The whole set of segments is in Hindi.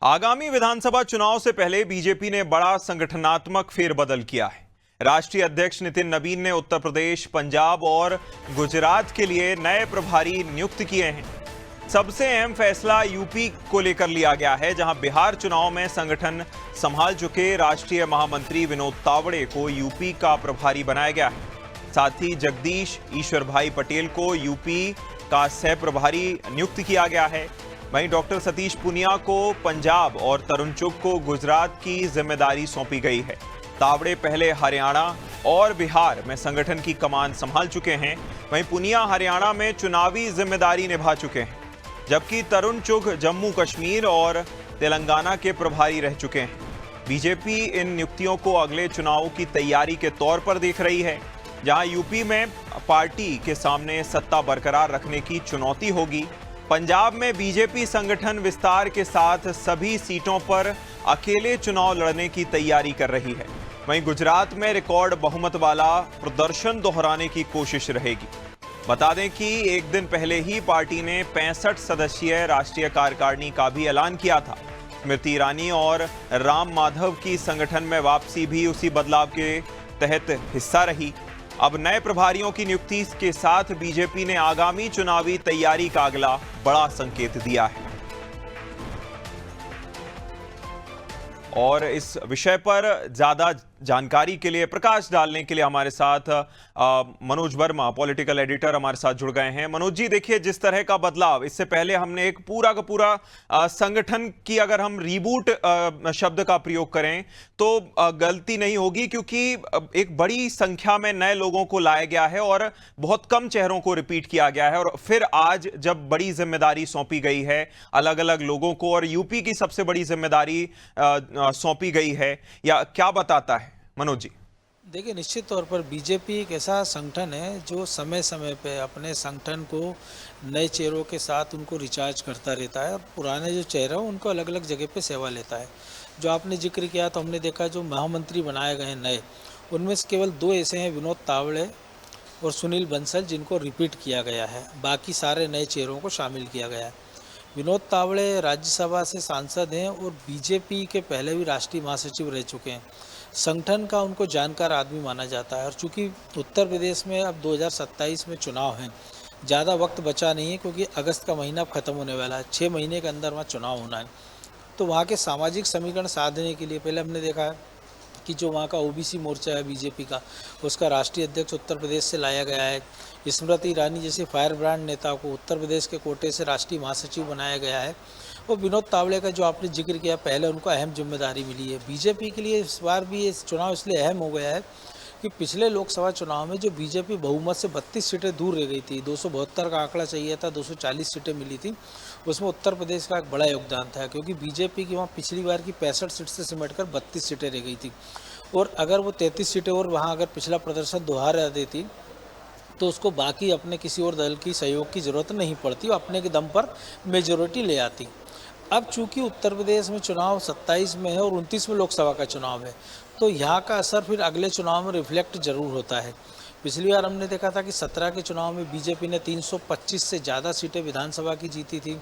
आगामी विधानसभा चुनाव से पहले बीजेपी ने बड़ा संगठनात्मक फेरबदल किया है। राष्ट्रीय अध्यक्ष नितिन नबीन ने उत्तर प्रदेश, पंजाब और गुजरात के लिए नए प्रभारी नियुक्त किए हैं। सबसे अहम फैसला यूपी को लेकर लिया गया है, जहां बिहार चुनाव में संगठन संभाल चुके राष्ट्रीय महामंत्री विनोद तावड़े को यूपी का प्रभारी बनाया गया है। साथ ही जगदीश ईश्वर भाई पटेल को यूपी का सह प्रभारी नियुक्त किया गया है। वहीं डॉक्टर सतीश पुनिया को पंजाब और तरुण चुग को गुजरात की जिम्मेदारी सौंपी गई है। तावड़े पहले हरियाणा और बिहार में संगठन की कमान संभाल चुके हैं। वहीं पुनिया हरियाणा में चुनावी जिम्मेदारी निभा चुके हैं, जबकि तरुण चुग जम्मू कश्मीर और तेलंगाना के प्रभारी रह चुके हैं। बीजेपी इन नियुक्तियों को अगले चुनाव की तैयारी के तौर पर देख रही है, जहां यूपी में पार्टी के सामने सत्ता बरकरार रखने की चुनौती होगी। पंजाब में बीजेपी संगठन विस्तार के साथ सभी सीटों पर अकेले चुनाव लड़ने की तैयारी कर रही है। वहीं गुजरात में रिकॉर्ड बहुमत वाला प्रदर्शन दोहराने की कोशिश रहेगी। बता दें कि एक दिन पहले ही पार्टी ने 65 सदस्यीय राष्ट्रीय कार्यकारिणी का भी ऐलान किया था। स्मृति ईरानी और राम माधव की संगठन में वापसी भी उसी बदलाव के तहत हिस्सा रही। अब नए प्रभारियों की नियुक्ति के साथ बीजेपी ने आगामी चुनावी तैयारी का अगला बड़ा संकेत दिया है। और इस विषय पर ज्यादा जानकारी के लिए, प्रकाश डालने के लिए हमारे साथ मनोज वर्मा, पॉलिटिकल एडिटर, हमारे साथ जुड़ गए हैं। मनोज जी, देखिए, जिस तरह का बदलाव, इससे पहले हमने एक पूरा का पूरा संगठन की, अगर हम रीबूट शब्द का प्रयोग करें तो गलती नहीं होगी, क्योंकि एक बड़ी संख्या में नए लोगों को लाया गया है और बहुत कम चेहरों को रिपीट किया गया है। और फिर आज जब बड़ी जिम्मेदारी सौंपी गई है अलग अलग लोगों को, और यूपी की सबसे बड़ी जिम्मेदारी सौंपी गई है, या क्या बताता है मनोज जी? देखिए, निश्चित तौर पर बीजेपी एक ऐसा संगठन है जो समय समय पे अपने संगठन को नए चेहरों के साथ उनको रिचार्ज करता रहता है, और पुराने जो चेहरे हैं उनको अलग अलग जगह पे सेवा लेता है। जो आपने जिक्र किया, तो हमने देखा जो महामंत्री बनाए गए हैं नए, उनमें से केवल 2 ऐसे हैं, विनोद तावड़े और सुनील बंसल, जिनको रिपीट किया गया है। बाकी सारे नए चेहरों को शामिल किया गया है। विनोद तावड़े राज्यसभा से सांसद हैं और बीजेपी के पहले भी राष्ट्रीय महासचिव रह चुके हैं। संगठन का उनको जानकार आदमी माना जाता है। और चूंकि उत्तर प्रदेश में अब 2027 में चुनाव हैं, ज़्यादा वक्त बचा नहीं है, क्योंकि अगस्त का महीना अब ख़त्म होने वाला है। 6 महीने के अंदर वहाँ चुनाव होना है। तो वहाँ के सामाजिक समीकरण साधने के लिए पहले हमने देखा है कि जो वहाँ का ओबीसी मोर्चा है बीजेपी का, उसका राष्ट्रीय अध्यक्ष उत्तर प्रदेश से लाया गया है। स्मृति ईरानी जैसे फायर ब्रांड नेता को उत्तर प्रदेश के कोटे से राष्ट्रीय महासचिव बनाया गया है। और विनोद तावड़े का जो आपने जिक्र किया, पहले उनको अहम जिम्मेदारी मिली है। बीजेपी के लिए इस बार भी ये चुनाव इसलिए अहम हो गया है कि पिछले लोकसभा चुनाव में जो बीजेपी बहुमत से 32 सीटें दूर रह गई थी, 272 का आंकड़ा चाहिए था, 240 सीटें मिली थी, उसमें उत्तर प्रदेश का एक बड़ा योगदान था, क्योंकि बीजेपी की वहाँ पिछली बार की 65 सीट से सिमटकर 32 सीटें रह गई थी। और अगर वो 33 सीटें और वहाँ अगर पिछला प्रदर्शन दोहरा देती तो उसको बाकी अपने किसी और दल की सहयोग की ज़रूरत नहीं पड़ती, वो अपने के दम पर मेजोरिटी ले आती। अब चूंकि उत्तर प्रदेश में चुनाव 27 में है और 29 में लोकसभा का चुनाव है, तो यहाँ का असर फिर अगले चुनाव में रिफ्लेक्ट जरूर होता है। पिछली बार हमने देखा था कि 17 के चुनाव में बीजेपी ने 325 से ज़्यादा सीटें विधानसभा की जीती थी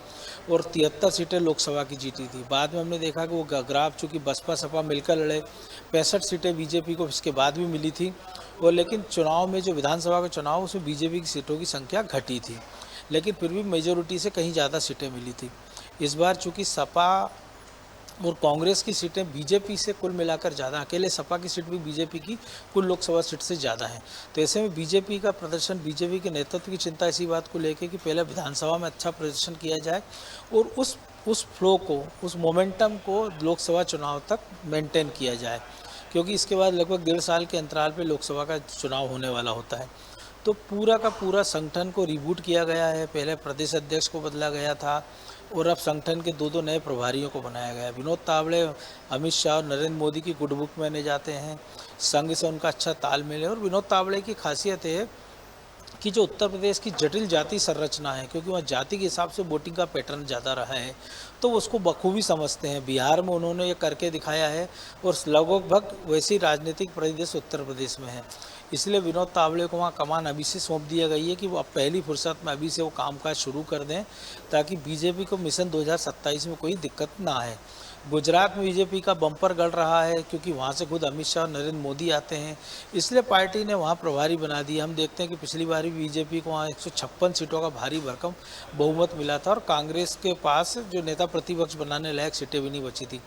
और 73 सीटें लोकसभा की जीती थी। बाद में हमने देखा कि वो ग्राफ, चूँकि बसपा सपा मिलकर लड़े, 65 सीटें बीजेपी को इसके बाद भी मिली थी। और लेकिन चुनाव में जो विधानसभा का चुनाव, उसमें बीजेपी की सीटों की संख्या घटी थी, लेकिन फिर भी मेजोरिटी से कहीं ज़्यादा सीटें मिली थी। इस बार चूँकि सपा और कांग्रेस की सीटें बीजेपी से कुल मिलाकर ज़्यादा, अकेले सपा की सीट भी बीजेपी की कुल लोकसभा सीट से ज़्यादा है। तो ऐसे में बीजेपी का प्रदर्शन, बीजेपी के नेतृत्व की चिंता इसी बात को लेकर कि पहले विधानसभा में अच्छा प्रदर्शन किया जाए और उस फ्लो को, उस मोमेंटम को लोकसभा चुनाव तक मेंटेन किया जाए, क्योंकि इसके बाद लगभग 1.5 साल के अंतराल पर लोकसभा का चुनाव होने वाला होता है। तो पूरा का पूरा संगठन को रिबूट किया गया है। पहले प्रदेश अध्यक्ष को बदला गया था और अब संगठन के 2 नए प्रभारियों को बनाया गया है। विनोद तावड़े अमित शाह और नरेंद्र मोदी की गुड बुक में माने जाते हैं, संघ से उनका अच्छा तालमेल है। और विनोद तावड़े की खासियत है कि जो उत्तर प्रदेश की जटिल जाति संरचना है, क्योंकि वहाँ जाति के हिसाब से वोटिंग का पैटर्न ज़्यादा रहा है, तो उसको बखूबी समझते हैं। बिहार में उन्होंने ये करके दिखाया है और लगभग वैसी राजनीतिक परिदृश्य उत्तर प्रदेश में है। इसलिए विनोद तावड़े को वहाँ कमान अभी से सौंप दिया गई है कि वो अब पहली फुर्सत में अभी से वो कामकाज शुरू कर दें, ताकि बीजेपी को मिशन 2027 में कोई दिक्कत ना आए। गुजरात में बीजेपी का बम्पर गड़ रहा है क्योंकि वहाँ से खुद अमित शाह और नरेंद्र मोदी आते हैं, इसलिए पार्टी ने वहाँ प्रभारी बना दिया। हम देखते हैं कि पिछली बार भी बीजेपी को वहाँ 156 सीटों का भारी भरकम बहुमत मिला था और कांग्रेस के पास जो नेता प्रतिपक्ष बनाने लायक सीटें भी नहीं बची थी।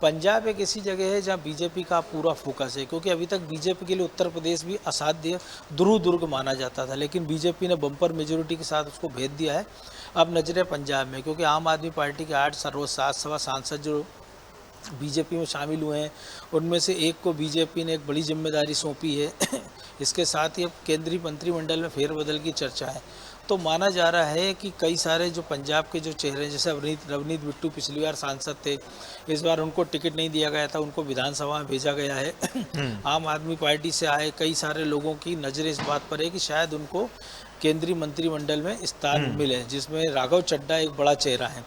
पंजाब एक ऐसी जगह है जहाँ बीजेपी का पूरा फोकस है, क्योंकि अभी तक बीजेपी के लिए उत्तर प्रदेश भी असाध्य दुर्ग माना जाता था, लेकिन बीजेपी ने बम्पर मेजोरिटी के साथ उसको भेज दिया है। अब नजरें पंजाब में, क्योंकि आम आदमी पार्टी के 8 सवा सांसद जो बीजेपी में शामिल हुए हैं, उनमें से एक को बीजेपी ने एक बड़ी जिम्मेदारी सौंपी है। इसके साथ ही अब केंद्रीय मंत्रिमंडल में फेरबदल की चर्चा है। तो माना जा रहा है कि कई सारे जो पंजाब के जो चेहरे, जैसे रवनीत बिट्टू पिछली बार सांसद थे, इस बार उनको टिकट नहीं दिया गया था, उनको विधानसभा में भेजा गया है। आम आदमी पार्टी से आए कई सारे लोगों की नज़र इस बात पर है कि शायद उनको केंद्रीय मंत्रिमंडल में स्थान मिले, जिसमें राघव चड्ढा एक बड़ा चेहरा है।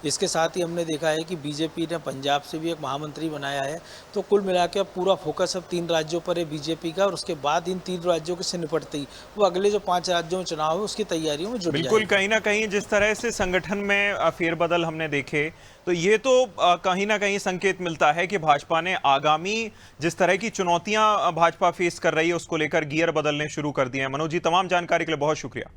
इसके साथ ही हमने देखा है कि बीजेपी ने पंजाब से भी एक महामंत्री बनाया है। तो कुल मिला के अब पूरा फोकस अब 3 राज्यों पर है बीजेपी का, और उसके बाद इन 3 राज्यों के से निपटते ही वो अगले जो 5 राज्यों में चुनाव है उसकी तैयारियों में जुट जाएगी। बिल्कुल, कहीं ना कहीं जिस तरह से संगठन में फेरबदल हमने देखे, तो ये तो कहीं ना कहीं संकेत मिलता है कि भाजपा ने आगामी जिस तरह की चुनौतियां भाजपा फेस कर रही है उसको लेकर गियर बदलने शुरू कर दिए हैं। मनोज जी, तमाम जानकारी के लिए बहुत शुक्रिया।